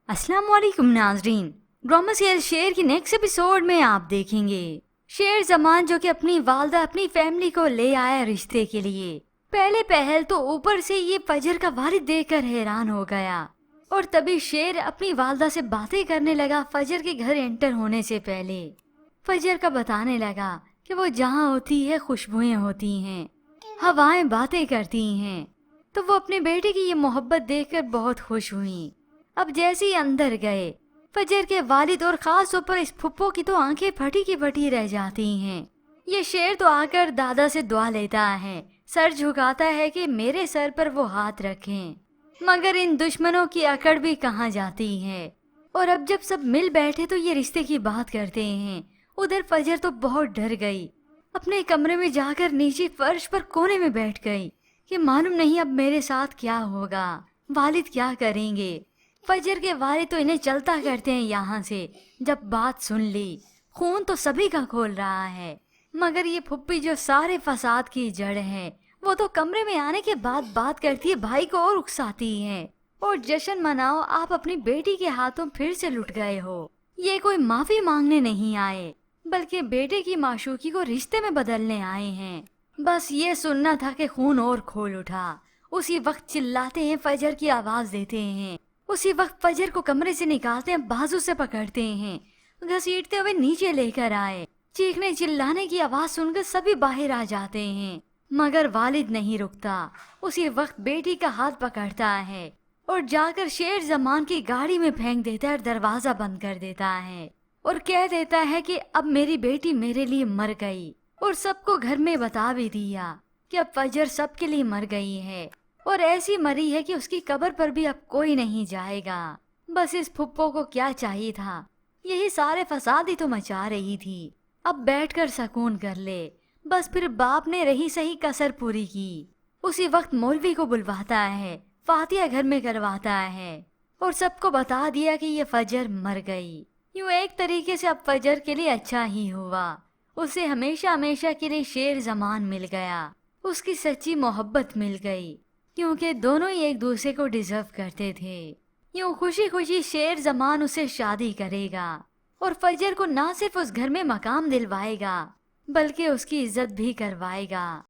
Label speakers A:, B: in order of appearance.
A: अस्सलाम वालेकुम नाजरीन। ड्रामा सीरियल शेर की नेक्स्ट एपिसोड में आप देखेंगे शेर जमान जो कि अपनी वालदा अपनी फैमिली को ले आया रिश्ते के लिए। पहले पहल तो ऊपर से ये फजर का वालिद देखकर हैरान हो गया और तभी शेर अपनी वालदा से बातें करने लगा। फजर के घर एंटर होने से पहले फजर का बताने लगा कि वो जहाँ होती है खुशबुएं होती हैं, हवाएं बातें करती हैं। तो वो अपने बेटे की ये मोहब्बत देखकर बहुत खुश हुई। अब जैसे ही अंदर गए फजर के वालिद और खास तौर पर इस फुप्पो की तो आंखें फटी की फटी रह जाती हैं। ये शेर तो आकर दादा से दुआ लेता है, सर झुकाता है कि मेरे सर पर वो हाथ रखें, मगर इन दुश्मनों की अकड़ भी कहाँ जाती है। और अब जब सब मिल बैठे तो ये रिश्ते की बात करते हैं। उधर फजर तो बहुत डर गई, अपने कमरे में जाकर नीचे फर्श पर कोने में बैठ गई कि मालूम नहीं अब मेरे साथ क्या होगा, वालिद क्या करेंगे। फजर के वालिद तो इन्हें चलता करते हैं यहाँ से। जब बात सुन ली, खून तो सभी का खोल रहा है, मगर ये फुप्पी जो सारे फसाद की जड़ है वो तो कमरे में आने के बाद बात करती है, भाई को और उकसाती है। और जश्न मनाओ, आप अपनी बेटी के हाथों फिर से लुट गए हो। ये कोई माफी मांगने नहीं आए बल्कि बेटे की माशूकी को रिश्ते में बदलने आए हैं। बस ये सुनना था कि खून और खोल उठा। उसी वक्त चिल्लाते हैं, फजर की आवाज देते हैं। उसी वक्त फजर को कमरे से निकालते हैं, बाजू से पकड़ते हैं, घसीटते हुए नीचे लेकर आए। चीखने चिल्लाने की आवाज सुनकर सभी बाहर आ जाते हैं, मगर वालिद नहीं रुकता। उसी वक्त बेटी का हाथ पकड़ता है और जाकर शेर जमान की गाड़ी में फेंक देता है और दरवाजा बंद कर देता है और कह देता है कि अब मेरी बेटी मेरे लिए मर गई। और सबको घर में बता भी दिया कि अब फजर सबके लिए मर गई है और ऐसी मरी है कि उसकी कब्र पर भी अब कोई नहीं जाएगा। बस इस फुप्पो को क्या चाहिए था, यही सारे फसाद ही तो मचा रही थी। अब बैठकर सुकून कर ले। बस फिर बाप ने रही सही कसर पूरी की। उसी वक्त मौलवी को बुलवाता है, फातिहा घर में करवाता है और सबको बता दिया कि ये फजर मर गई। यूं एक तरीके से अब फजर के लिए अच्छा ही हुआ। उसे हमेशा हमेशा के लिए शेर जमान मिल गया, उसकी सच्ची मोहब्बत मिल गई, क्योंकि दोनों ही एक दूसरे को डिजर्व करते थे। यूं खुशी खुशी शेर जमान उसे शादी करेगा और फजर को ना सिर्फ उस घर में मकाम दिलवाएगा बल्कि उसकी इज्जत भी करवाएगा।